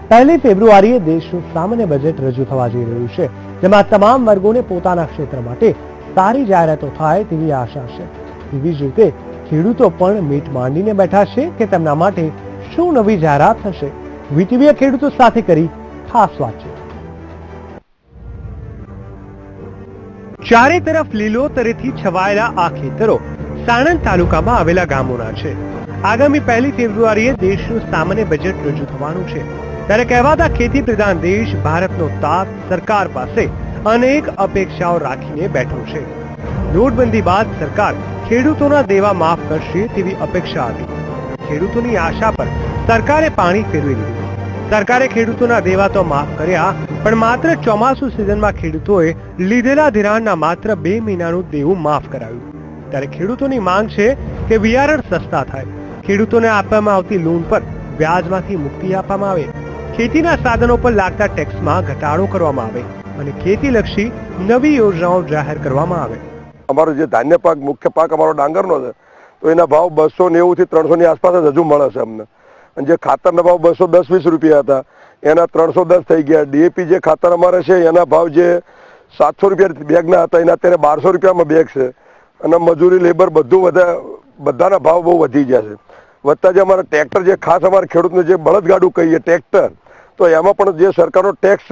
પહેલી ફેબ્રુઆરીએ દેશનું સામાન્ય બજેટ રજૂ થવા જઈ રહ્યું છે, જેમાં તમામ વર્ગોને પોતાના ક્ષેત્ર માટે સારી જાહેરાતો થાય તેવી આશા છે. તેવી જ રીતે ખેડૂતો પણ મીટ માંડીને બેઠા છે કે તેમના માટે શું નવી જાહેરાત થશે. વીટીવીએ ખેડૂતો સાથે કરી ખાસ વાતચીત. ચારે તરફ લીલોતરીથી છવાયેલા આ ખેતરો સાણંદ તાલુકામાં આવેલા ગામોના છે. આગામી 1 ફેબ્રુઆરીએ દેશનું સામાન્ય બજેટ રજૂ થવાનું છે, ત્યારે કહેવાતા ખેતી પ્રધાન દેશ ભારતનો તાત સરકાર પાસે અનેક અપેક્ષાઓ રાખીને બેઠો છે. નોટબંધી બાદ સરકાર ખેડૂતોના દેવા માફ કરશે તેવી અપેક્ષા હતી. ખેડૂતોની આશા પર સરકારે પાણી ફેરવી દીધું. સરકારે ખેડૂતોના દેવા તો માફ કર્યા, પણ માત્ર ચોમાસુ સિઝનમાં ખેડૂતોએ લીધેલા ધિરાણના માત્ર 2 મહિનાનું દેવું માફ કરાવ્યું. ત્યારે ખેડૂતોની માંગ છે કે બિયારણ સસ્તા થાય, ખેડૂતોને આપવામાં આવતી લોન પર વ્યાજમાંથી મુક્તિ આપવામાં આવે, ખેતીના સાધનો પર લાગતા ટેક્સમાં ઘટાડો કરવામાં આવે અને ખેતીલક્ષી નવી યોજનાઓ જાહેર કરવામાં આવે. અમારો જે ધાન્ય પાક, મુખ્ય પાક અમારો ડાંગરનો છે, તો એના ભાવ 290 થી 300 ની આસપાસ જ હજુ મળે છે અમને. અને જે ખાતરના ભાવ 210-20 રૂપિયા હતા એના 310 થઈ ગયા. ડીએપી જે ખાતર અમારે છે એના ભાવ જે 700 રૂપિયા બેગના હતા એના અત્યારે 1200 રૂપિયામાં બેગ છે. અને મજૂરી, લેબર બધું બધાના ભાવ બહુ વધી ગયા છે. વધતા જે અમારા ટ્રેક્ટર, જે ખાસ અમારા ખેડૂતને જે બળદગાડું કહીએ ટ્રેક્ટર, તો એમાં પણ જે સરકારનો ટેક્સ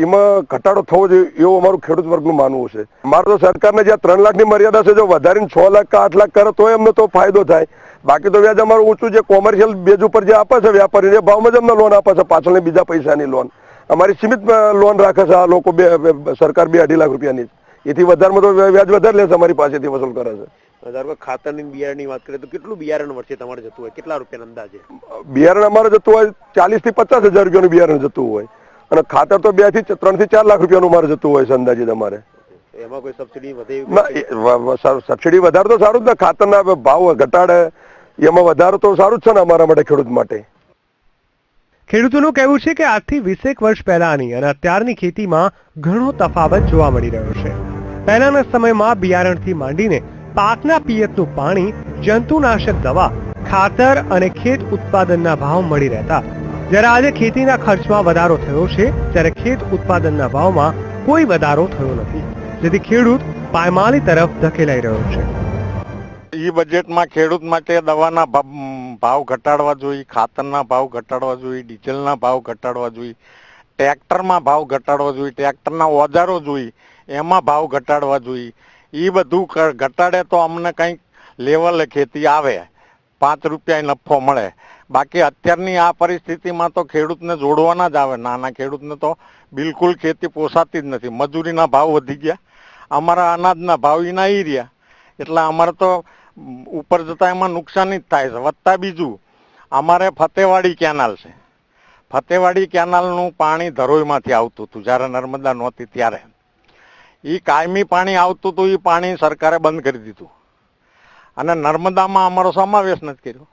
એમાં ઘટાડો થવો જોઈએ એવું અમારું ખેડૂત વર્ગનું માનવું છે. અમારે તો સરકારને જે 3 લાખની મર્યાદા છે, જો વધારીને 6 લાખ કે 8 લાખ કરે તો અમને તો ફાયદો થાય. બાકી તો વ્યાજ અમારું ઊંચું, જે કોમર્શિયલ બેઝ ઉપર જે આપે છે વેપારી, એ ભાવમાં જ અમને લોન આપે છે, પાછળની બીજા પૈસાની લોન. અમારી સીમિત લોન રાખે છે આ લોકો, સરકાર 2-2.5 લાખ રૂપિયાની. એથી વધારમાં તો વ્યાજ વધારે લે છે, અમારી પાસેથી વસૂલ કરે છે. ખાતરની બિયારણની વાત કરીએ તો કેટલું બિયારણ વર્ષે તમારે જતું હોય, કેટલા રૂપિયા અંદાજે? બિયારણ અમારે જતું હોય 40,000 થી 50,000 રૂપિયાનું બિયારણ જતું હોય, અને ખાતર તો 3 થી 4 લાખ રૂપિયાનું અમારે જતું હોય છે અંદાજિત અમારે. એમાં કોઈ સબસિડી વધે? સબસિડી વધારે તો સારું જ ને, ખાતરના ભાવ ઘટાડે એમાં વધારે તો સારું જ છે ને અમારા માટે, ખેડૂત માટે. ખેડૂતોનું કહેવું છે કે આજથી 20 વર્ષ પહેલાની અને અત્યારની ખેતીમાં ઘણો તફાવત જોવા મળી રહ્યો છે. પહેલાના સમયમાં બિયારણથી માંડીને પાકના પિયતનું પાણી, જંતુનાશક દવા, ખાતર અને ખેત ઉત્પાદનના ભાવ મળી રહેતા, જ્યારે આજે ખેતીના ખર્ચમાં વધારો થયો છે, ત્યારે ખેત ઉત્પાદનના ભાવમાં કોઈ વધારો થયો નથી, જેથી ખેડૂત પાયમાલી તરફ ધકેલાઈ રહ્યો છે. ઈ બજેટમાં ખેડૂત માટે દવાના ભાવ ઘટાડવા જોઈએ, ખાતરના ભાવ ઘટાડવા જોઈએ, ડીઝલના ભાવ ઘટાડવા જોઈએ, ટ્રેક્ટરમાં ભાવ ઘટાડવા જોઈએ, ટ્રેક્ટરના ઓજારો જોઈએ એમાં ભાવ ઘટાડવા જોઈએ. એ બધું ઘટાડે તો અમને કંઈક લેવલે ખેતી આવે, 5 રૂપિયા નફો મળે. બાકી અત્યારની આ પરિસ્થિતિમાં તો ખેડૂતને જોડવાના જ આવે. નાના ખેડૂતને તો બિલકુલ ખેતી પોસાતી જ નથી. મજૂરીના ભાવ વધી ગયા, અમારા અનાજના ભાવ એ નહીં રહ્યા, એટલે અમારે તો ઉપર જતા એમાં નુકસાની જ થાય છે. વધતા બીજું, અમારે ફતેવાડી કેનાલ છે. ફતેવાડી કેનાલનું પાણી ધરોઈમાંથી આવતું હતું જ્યારે નર્મદા નહોતી ત્યારે. એ કાયમી પાણી આવતું હતું, એ પાણી સરકારે બંધ કરી દીધું અને નર્મદામાં અમારો સમાવેશ નથી કર્યો.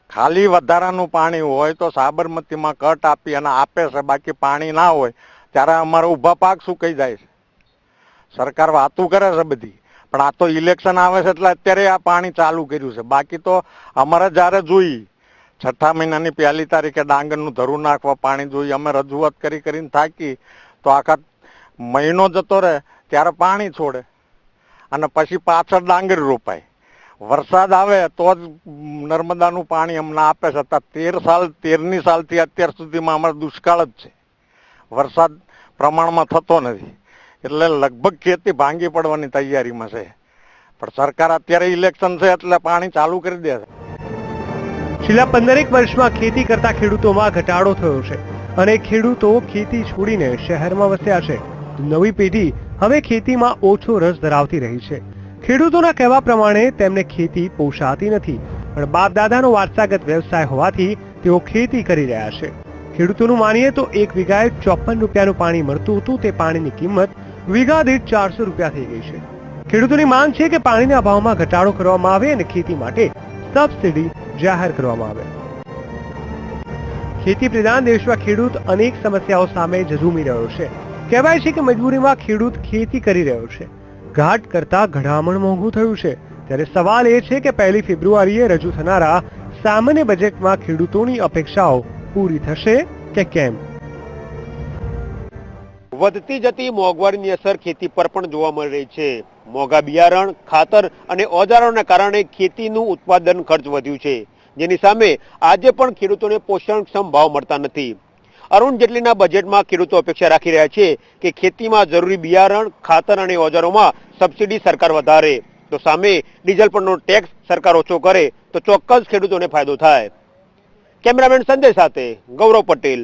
ખાલી વધારાનું પાણી હોય તો સાબરમતીમાં કટ આપી અને આપે છે, બાકી પાણી ના હોય ત્યારે અમારો ઊભા પાક સુકાઈ જાય છે. સરકાર વાતું કરે છે બધી, પણ આ તો ઇલેક્શન આવે છે એટલે અત્યારે આ પાણી ચાલુ કર્યું છે. બાકી તો અમારે જ્યારે જોઈ 6 મહિનાની 1 તારીખે ડાંગરનું ધરું નાખવા પાણી જોઈએ, અમે રજૂઆત કરીને થાકી તો આખા મહિનો જતો રહે ત્યારે પાણી છોડે અને પછી પાછળ ડાંગર રોપાય. વરસાદ આવે તો જ નર્મદાનું પાણી અમને આપે છે. 13મી સાલથી અત્યાર સુધીમાં અમારે દુષ્કાળ જ છે, વરસાદ પ્રમાણમાં થતો નથી, એટલે લગભગ ખેતી ભાંગી પડવાની તૈયારીમાં છે. પણ સરકાર અત્યારે ઇલેક્શન છે એટલે પાણી ચાલુ કરી દે છે. છેલ્લા 15 વર્ષમાં ખેતી કરતા ખેડૂતોમાં ઘટાડો થયો છે અને ખેડૂતો ખેતી છોડીને શહેરમાં વસ્યા છે. નવી પેઢી હવે ખેતીમાં ઓછો રસ ધરાવતી રહી છે. ખેડૂતોના કહેવા પ્રમાણે તેમને ખેતી પોષાતી નથી, પણ બાપ દાદાનો વારસાગત વ્યવસાય હોવાથી તેઓ ખેતી કરી રહ્યા છે. ખેડૂતોનું માનીએ તો 1 વીઘાએ 54 રૂપિયાનું પાણી મળતું હતું, તે પાણીની કિંમત વીઘા દીઠ 400 રૂપિયા થઈ ગઈ છે. ખેડૂતોની માંગ છે કે પાણીના ભાવમાં ઘટાડો કરવામાં આવે અને ખેતી માટે સબસિડી જાહેર કરવામાં આવે. ખેતી પ્રધાન દેશમાં ખેડૂત અનેક સમસ્યાઓ સામે ઝઝૂમી રહ્યો છે. કહેવાય છે કે મજબૂરીમાં ખેડૂત ખેતી કરી રહ્યો છે. ઘાટ કરતા ઘડામણ મોંઘું થયું છે. ત્યારે સવાલ એ છે કે 1 ફેબ્રુઆરીએ રજૂ થનારા સામાન્ય બજેટમાં ખેડૂતોની અપેક્ષાઓ પૂરી થશે? કે કેમ? વધતી જતી મોંઘવારીની અસર ખેતી પર પણ જોવા મળી રહી છે. મોંઘા બિયારણ, ખાતર અને ઓજારોના કારણે ખેતીનું ઉત્પાદન ખર્ચ વધ્યું છે, જેની સામે આજે પણ ખેડૂતોને પોષણક્ષમ ભાવ મળતા નથી. અરુણ જેટલીના બજેટમાં ખેડૂતો અપેક્ષા રાખી રહ્યા છે કે ખેતીમાં જરૂરી બિયારણ, ખાતર અને ઓજારોમાં સબસિડી સરકાર વધારે, તો સામે ડીઝલ પરનો ટેક્સ સરકાર ઓછો કરે તો ચોક્કસ ખેડૂતોને ફાયદો થાય. કેમેરામેન સંજય સાથે ગૌરવ પટેલ.